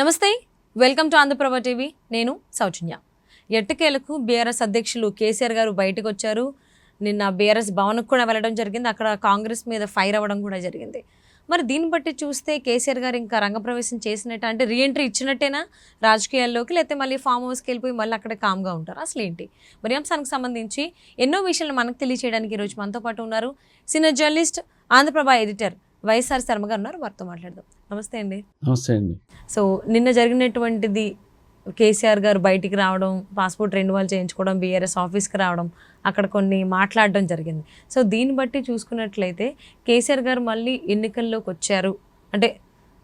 నమస్తే, welcome to Andhraprabha TV. నేను సౌజన్య. ఎట్టకేలకు బీఆర్ఎస్ అధ్యక్షులు కేసీఆర్ గారు బయటకు వచ్చారు. నిన్న బీఆర్ఎస్ భవన్కు కూడా వెళ్ళడం జరిగింది. అక్కడ కాంగ్రెస్ మీద ఫైర్ అవ్వడం కూడా జరిగింది. మరి దీన్ని బట్టి చూస్తే కేసీఆర్ గారు ఇంకా రంగప్రవేశం చేసినట్టు, అంటే రీఎంట్రీ ఇచ్చినట్టేనా రాజకీయాల్లోకి, లేకపోతే మళ్ళీ ఫామ్ హౌస్కి వెళ్ళిపోయి మళ్ళీ అక్కడే కామ్గా ఉంటారు? అసలు ఏంటి మరి అంశానికి సంబంధించి ఎన్నో విషయాలు మనకు తెలియచేయడానికి ఈరోజు మనతో పాటు ఉన్నారు senior journalist, Andhra Prabha editor YSR Sharma గారు ఉన్నారు. వారితో మాట్లాడదాం. నమస్తే అండి. నమస్తే అండి. సో నిన్న జరిగినటువంటిది, కేసీఆర్ గారు బయటికి రావడం, పాస్పోర్ట్ రెన్యువల్ చేయించుకోవడం, బీఆర్ఎస్ ఆఫీస్కి రావడం, అక్కడ కొన్ని మాట్లాడడం జరిగింది. సో దీన్ని బట్టి చూసుకున్నట్లయితే కేసీఆర్ గారు మళ్ళీ ఎన్నికల్లోకి వచ్చారు అంటే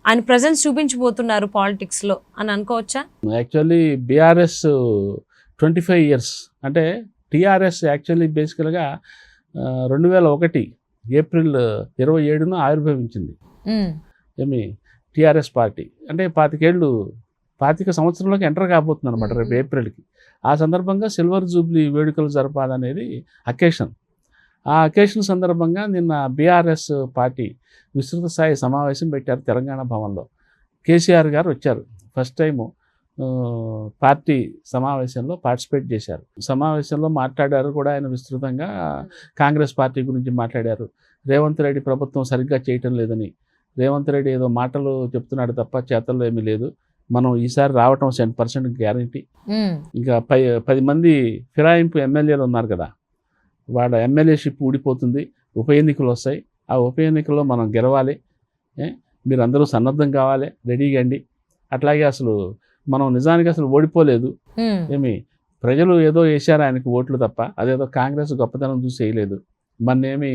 ఆయన ప్రజెన్స్ చూపించబోతున్నారు పాలిటిక్స్లో అని అనుకోవచ్చా? యాక్చువల్లీ బీఆర్ఎస్ 25 years అంటే టీఆర్ఎస్ యాక్చువల్లీ బేసికల్గా 2001 ఏప్రిల్ 27న ఆవిర్భవించింది. ఏమి టీఆర్ఎస్ పార్టీ అంటే 25 సంవత్సరంలోకి ఎంటర్ కాబోతుంది అనమాట రేపు ఏప్రిల్కి. ఆ సందర్భంగా సిల్వర్ జూబ్లీ వేడుకలు జరపాలనేది అకేషన్. ఆ అకేషన్ సందర్భంగా నిన్న బీఆర్ఎస్ పార్టీ విస్తృత స్థాయి సమావేశం పెట్టారు తెలంగాణ భవన్లో. కేసీఆర్ గారు వచ్చారు. ఫస్ట్ టైము పార్టీ సమావేశంలో పార్టిసిపేట్ చేశారు. సమావేశంలో మాట్లాడారు కూడా ఆయన విస్తృతంగా. కాంగ్రెస్ పార్టీ గురించి మాట్లాడారు. రేవంత్ రెడ్డి ప్రభుత్వం సరిగ్గా చేయటం లేదని, రేవంత్ రెడ్డి ఏదో మాటలు చెప్తున్నాడు తప్ప చేతల్లో ఏమీ లేదు, మనం ఈసారి రావటం 100% గ్యారంటీ. ఇంకా 10 మంది ఫిరాయింపు ఎమ్మెల్యేలు ఉన్నారు కదా, వాళ్ళ ఎమ్మెల్యేషిప్ ఊడిపోతుంది, ఉప ఎన్నికలు వస్తాయి, ఆ ఉప ఎన్నికల్లో మనం గెలవాలి, మీరు అందరూ సన్నద్ధం కావాలి, రెడీగా అండి. అట్లాగే అసలు మనం నిజానికి అసలు ఓడిపోలేదు, ఏమి ప్రజలు ఏదో వేశారు ఆయనకు ఓట్లు తప్ప, అదేదో కాంగ్రెస్ గొప్పతనం చూసి వేయలేదు, మన్నేమి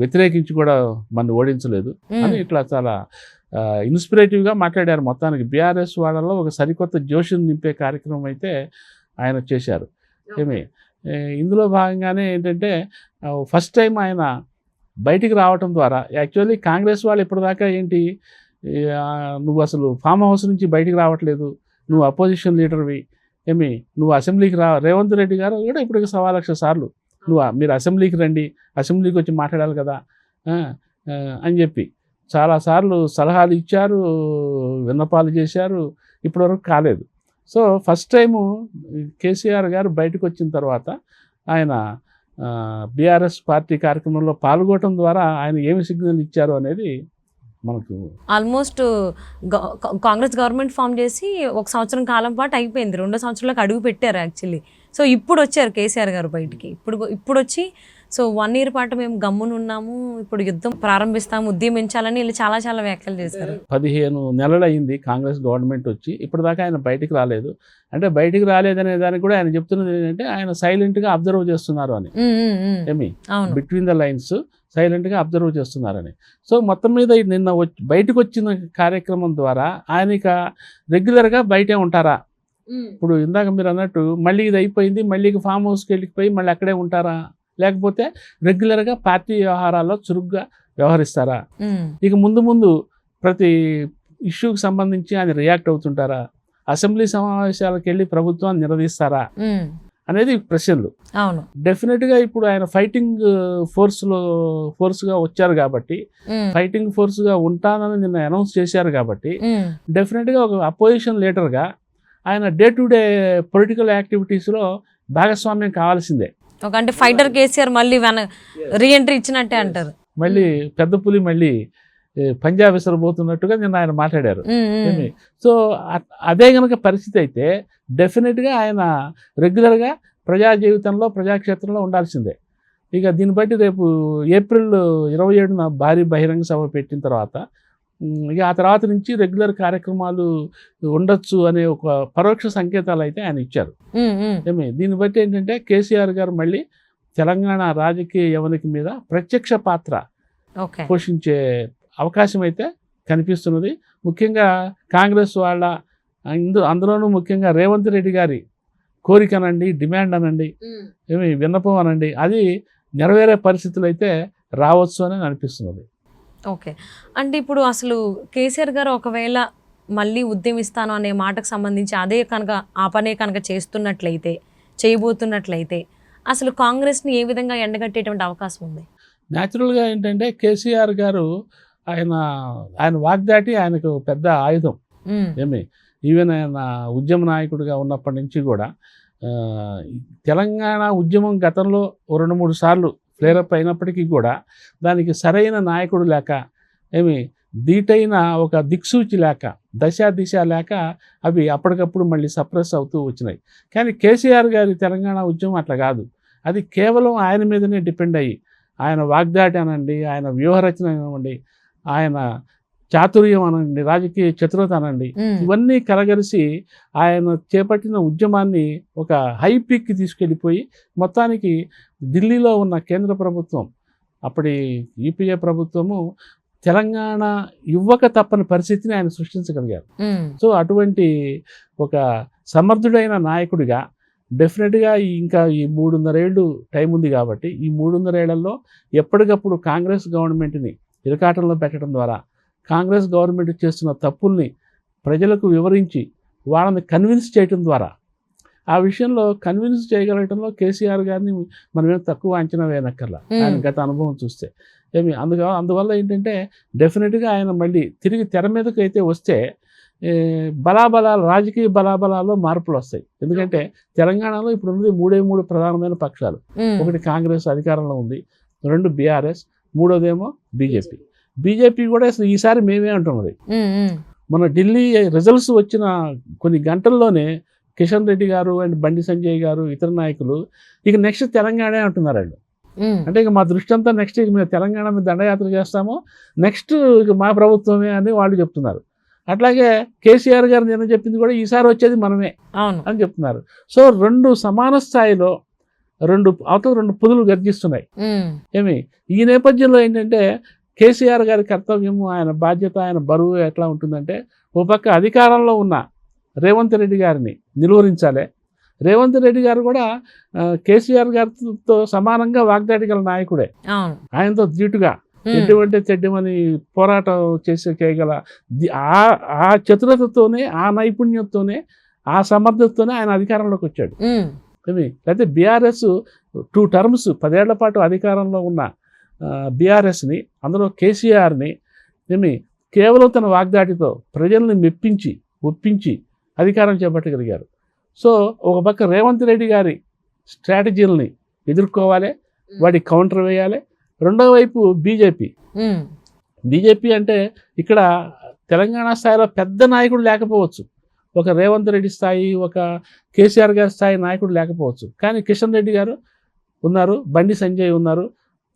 వ్యతిరేకించి కూడా మన ఓడించలేదు అని ఇట్లా చాలా ఇన్స్పిరేటివ్గా మాట్లాడారు. మొత్తానికి బీఆర్ఎస్ వాళ్ళలో ఒక సరికొత్త జోషుని నింపే కార్యక్రమం అయితే ఆయన చేశారు. ఏమి ఇందులో భాగంగానే ఏంటంటే ఫస్ట్ టైం ఆయన బయటికి రావటం ద్వారా, యాక్చువల్లీ కాంగ్రెస్ వాళ్ళు ఇప్పటిదాకా ఏంటి, నువ్వు అసలు ఫామ్ హౌస్ నుంచి బయటికి రావట్లేదు, నువ్వు అపోజిషన్ లీడర్వి, ఏమి నువ్వు అసెంబ్లీకి రేవంత్ రెడ్డి గారు కూడా ఇప్పటికి 1,00,000 సార్లు మీరు అసెంబ్లీకి రండి, అసెంబ్లీకి వచ్చి మాట్లాడాలి కదా అని చెప్పి చాలాసార్లు సలహాలు ఇచ్చారు, విన్నపాలు చేశారు, ఇప్పటివరకు కాలేదు. సో ఫస్ట్ టైము కేసీఆర్ గారు బయటకు వచ్చిన తర్వాత ఆయన బీఆర్ఎస్ పార్టీ కార్యక్రమంలో పాల్గొనడం ద్వారా ఆయన ఏమి సిగ్నల్ ఇచ్చారు అనేది మనకు ఆల్మోస్ట్ కాంగ్రెస్ గవర్నమెంట్ ఫామ్ చేసి 1 సంవత్సరం కాలం పాటు అయిపోయింది, 2వ సంవత్సరంలోకి అడుగు పెట్టారు యాక్చువల్లీ. సో ఇప్పుడు వచ్చారు కేసీఆర్ గారు బయటికి. ఇప్పుడు వచ్చి సో 1 year పాటు మేము గమ్మునున్నాము, ఇప్పుడు యుద్ధం ప్రారంభిస్తాము, ఉద్యమించాలని వీళ్ళు చాలా చాలా వ్యాఖ్యలు చేశారు. 15 నెలలు అయింది కాంగ్రెస్ గవర్నమెంట్ వచ్చి, ఇప్పటిదాకా ఆయన బయటికి రాలేదు. అంటే బయటికి రాలేదనే దానికి కూడా ఆయన చెప్తున్నది ఏంటంటే ఆయన సైలెంట్గా అబ్జర్వ్ చేస్తున్నారు అని, ఏమి బిట్వీన్ ద లైన్స్ సైలెంట్గా అబ్జర్వ్ చేస్తున్నారని. సో మొత్తం మీద నిన్న బయటకు వచ్చిన కార్యక్రమం ద్వారా ఆయన ఇక రెగ్యులర్గా బయటే ఉంటారా? ఇప్పుడు ఇందాక మీరు అన్నట్టు మళ్ళీ ఇది అయిపోయింది, మళ్ళీ ఫామ్ హౌస్కి వెళ్ళిపోయి మళ్ళీ అక్కడే ఉంటారా, లేకపోతే రెగ్యులర్గా పార్టీ వ్యవహారాల్లో చురుగ్గా వ్యవహరిస్తారా? ఇక ముందు ముందు ప్రతి ఇష్యూకి సంబంధించి ఆయన రియాక్ట్ అవుతుంటారా? అసెంబ్లీ సమావేశాలకు వెళ్ళి ప్రభుత్వాన్ని నిలదీస్తారా అనేది ప్రశ్నలు. అవును, డెఫినెట్గా ఇప్పుడు ఆయన ఫైటింగ్ ఫోర్స్గా వచ్చారు కాబట్టి, ఫైటింగ్ ఫోర్స్గా ఉంటానని నిన్న అనౌన్స్ చేశారు కాబట్టి, డెఫినెట్గా ఒక అపోజిషన్ లీడర్గా ఆయన డే టు డే పొలిటికల్ యాక్టివిటీస్లో భాగస్వామ్యం కావాల్సిందే. అంటే ఫైటర్ కేసీఆర్ మళ్ళీ రీఎంట్రీ ఇచ్చినట్టే అంటారు. మళ్ళీ పెద్ద పులి మళ్ళీ పంజాబ్ విసరబోతున్నట్టుగా నిన్న ఆయన మాట్లాడారు. సో అదే కనుక పరిస్థితి అయితే డెఫినెట్గా ఆయన రెగ్యులర్గా ప్రజా జీవితంలో ప్రజాక్షేత్రంలో ఉండాల్సిందే. ఇక దీన్ని బట్టి రేపు ఏప్రిల్ 27న భారీ బహిరంగ సభ పెట్టిన తర్వాత ఇక ఆ తర్వాత నుంచి రెగ్యులర్ కార్యక్రమాలు ఉండొచ్చు అనే ఒక పరోక్ష సంకేతాలు అయితే ఆయన ఇచ్చారు. దీన్ని బట్టి ఏంటంటే కేసీఆర్ గారు మళ్ళీ తెలంగాణ రాజకీయ యవనిక మీద ప్రత్యక్ష పాత్ర పోషించే అవకాశం అయితే కనిపిస్తున్నది. ముఖ్యంగా కాంగ్రెస్ వాళ్ళ అందులోనూ ముఖ్యంగా రేవంత్ రెడ్డి గారి కోరిక అనండి, డిమాండ్ అనండి, విన్నపం అనండి, అది నెరవేరే పరిస్థితులు అయితే రావచ్చు అని అనిపిస్తున్నది. ఓకే, అంటే ఇప్పుడు అసలు కేసీఆర్ గారు ఒకవేళ మళ్ళీ ఉద్యమిస్తాను అనే మాటకు సంబంధించి అదే కనుక ఆ పనే కనుక చేయబోతున్నట్లయితే అసలు కాంగ్రెస్ని ఏ విధంగా ఎండగట్టేటువంటి అవకాశం ఉంది? న్యాచురల్గా ఏంటంటే కేసీఆర్ గారు ఆయన వాగ్దాటి ఆయనకు పెద్ద ఆయుధం. ఏమి ఈవెన్ ఆయన ఉద్యమ నాయకుడిగా ఉన్నప్పటి నుంచి కూడా తెలంగాణ ఉద్యమం గతంలో 2-3 సార్లు ఫ్లేరప్ అయినప్పటికీ కూడా దానికి సరైన నాయకుడు లేక దీటైన ఒక దిక్సూచి లేక దిశ లేక అవి అప్పటికప్పుడు మళ్ళీ సప్రెస్ అవుతూ వచ్చినాయి. కానీ కేసీఆర్ గారి తెలంగాణ ఉద్యమం అట్లా కాదు. అది కేవలం ఆయన మీదనే డిపెండ్ అయ్యి ఆయన వాగ్దాటి అనండి, ఆయన వ్యూహరచన అనండి, ఆయన చాతుర్యం అనండి, రాజకీయ చతురత అనండి, ఇవన్నీ కలగలిసి ఆయన చేపట్టిన ఉద్యమాన్ని ఒక హై పీక్కి తీసుకెళ్ళిపోయి మొత్తానికి ఢిల్లీలో ఉన్న కేంద్ర ప్రభుత్వం, అప్పటి యూపీఏ ప్రభుత్వము తెలంగాణ ఇవ్వక తప్పని పరిస్థితిని ఆయన సృష్టించగలిగారు. సో అటువంటి ఒక సమర్థుడైన నాయకుడిగా డెఫినెట్గా ఇంకా ఈ 3.5 ఏళ్ళు టైం ఉంది కాబట్టి ఈ 3.5 ఏళ్లలో ఎప్పటికప్పుడు కాంగ్రెస్ గవర్నమెంట్ని ఇరకాటంలో పెట్టడం ద్వారా, కాంగ్రెస్ గవర్నమెంట్ చేస్తున్న తప్పుల్ని ప్రజలకు వివరించి వాళ్ళని కన్విన్స్ చేయటం ద్వారా, ఆ విషయంలో కన్విన్స్ చేయగలగటంలో కేసీఆర్ గారిని మనమేం తక్కువ అంచనా వేయనక్కర్లా ఆయన గత అనుభవం చూస్తే. అందువల్ల ఏంటంటే డెఫినెట్గా ఆయన మళ్ళీ తిరిగి తెర మీదకి అయితే వస్తే బలాబలాలు, రాజకీయ బలాబలాల్లో మార్పులు వస్తాయి. ఎందుకంటే తెలంగాణలో ఇప్పుడు ఉన్నది 3 ప్రధానమైన పక్షాలు. ఒకటి కాంగ్రెస్ అధికారంలో ఉంది, 2 బీఆర్ఎస్, 3వదేమో బీజేపీ కూడా అసలు ఈసారి మేమే అంటున్నది. మన ఢిల్లీ రిజల్ట్స్ వచ్చిన కొన్ని గంటల్లోనే కిషన్ రెడ్డి గారు అండ్ బండి సంజయ్ గారు ఇతర నాయకులు ఇక నెక్స్ట్ తెలంగాణే అంటున్నారు వాళ్ళు. అంటే ఇక మా దృష్టి అంతా నెక్స్ట్ ఇక మేము తెలంగాణ మీద దండయాత్ర చేస్తాము, నెక్స్ట్ ఇక మా ప్రభుత్వమే అని వాళ్ళు చెప్తున్నారు. అట్లాగే కేసీఆర్ గారు నిన్న చెప్పింది కూడా ఈసారి వచ్చేది మనమే అని చెప్తున్నారు. సో 2 సమాన స్థాయిలో 2 పుదులు గర్జిస్తున్నాయి. ఈ నేపథ్యంలో ఏంటంటే కేసీఆర్ గారి కర్తవ్యము, ఆయన బాధ్యత, ఆయన బరువు ఎట్లా ఉంటుందంటే ఓ పక్క అధికారంలో ఉన్న రేవంత్ రెడ్డి గారిని నిలువరించాలి. రేవంత్ రెడ్డి గారు కూడా కేసీఆర్ గారితో సమానంగా వాగ్దాటి గల నాయకుడే. ఆయనతో ధీటుగా ఎటువంటి తెడ్డమని పోరాటం చేయగల ఆ చతురతతోనే, ఆ నైపుణ్యంతోనే, ఆ సమర్థతతోనే ఆయన అధికారంలోకి వచ్చాడు. లేకపోతే బీఆర్ఎస్ 2 టర్మ్స్ 10 ఏళ్ల పాటు అధికారంలో ఉన్న బీఆర్ఎస్ని, అందులో కేసీఆర్ని కేవలం తన వాగ్దాటితో ప్రజల్ని మెప్పించి ఒప్పించి అధికారం చేపట్టగలిగారు. సో ఒక పక్క రేవంత్ రెడ్డి గారి స్ట్రాటజీలని ఎదుర్కోవాలి, వాడి కౌంటర్ వేయాలి. రెండో వైపు బీజేపీ అంటే ఇక్కడ తెలంగాణ స్థాయిలో పెద్ద నాయకుడు లేకపోవచ్చు, ఒక రేవంత్ రెడ్డి స్థాయి, ఒక కేసీఆర్ గారి స్థాయి నాయకుడు లేకపోవచ్చు. కానీ కిషన్ రెడ్డి గారు ఉన్నారు, బండి సంజయ్ ఉన్నారు.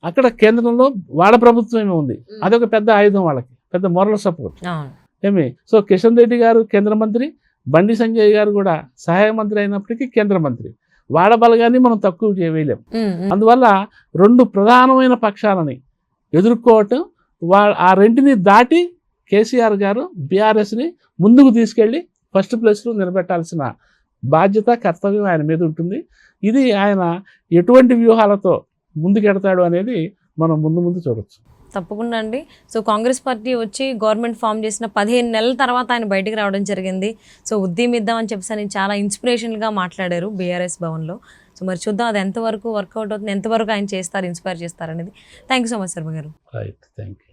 అక్కడ కేంద్రంలో వాళ్ళ ప్రభుత్వమే ఉంది. అదొక పెద్ద ఆయుధం, వాళ్ళకి పెద్ద moral support. So Kishan Reddy గారు కేంద్ర మంత్రి, బండి సంజయ్ గారు కూడా సహాయ మంత్రి అయినప్పటికీ కేంద్ర మంత్రి. వాళ్ళ బలగాన్ని మనం తక్కువ చేయలేం. అందువల్ల 2 ప్రధానమైన పక్షాలని ఎదుర్కోవటం, ఆ రెంటిని దాటి కేసీఆర్ గారు బీఆర్ఎస్ని ముందుకు తీసుకెళ్ళి ఫస్ట్ ప్లేస్లో నిలబెట్టాల్సిన బాధ్యత, కర్తవ్యం ఆయన మీద ఉంటుంది. ఇది ఆయన ఎటువంటి వ్యూహాలతో ముందుకెడతాడు అనేది మనం ముందు చూడొచ్చు. తప్పకుండా అండి. సో కాంగ్రెస్ పార్టీ వచ్చి గవర్నమెంట్ ఫామ్ చేసిన 15 నెలల తర్వాత ఆయన బయటికి రావడం జరిగింది. సో ఉద్యమిద్దామని చెప్పేసి ఆయన చాలా ఇన్స్పిరేషన్గా మాట్లాడారు బీఆర్ఎస్ భవన్లో. సో మరి చూద్దాం అది ఎంతవరకు వర్కౌట్ అవుతుంది, ఎంతవరకు ఆయన చేస్తారు, ఇన్స్పైర్ చేస్తారు అనేది. Thank you so much Sharma గారు. Right, thank you.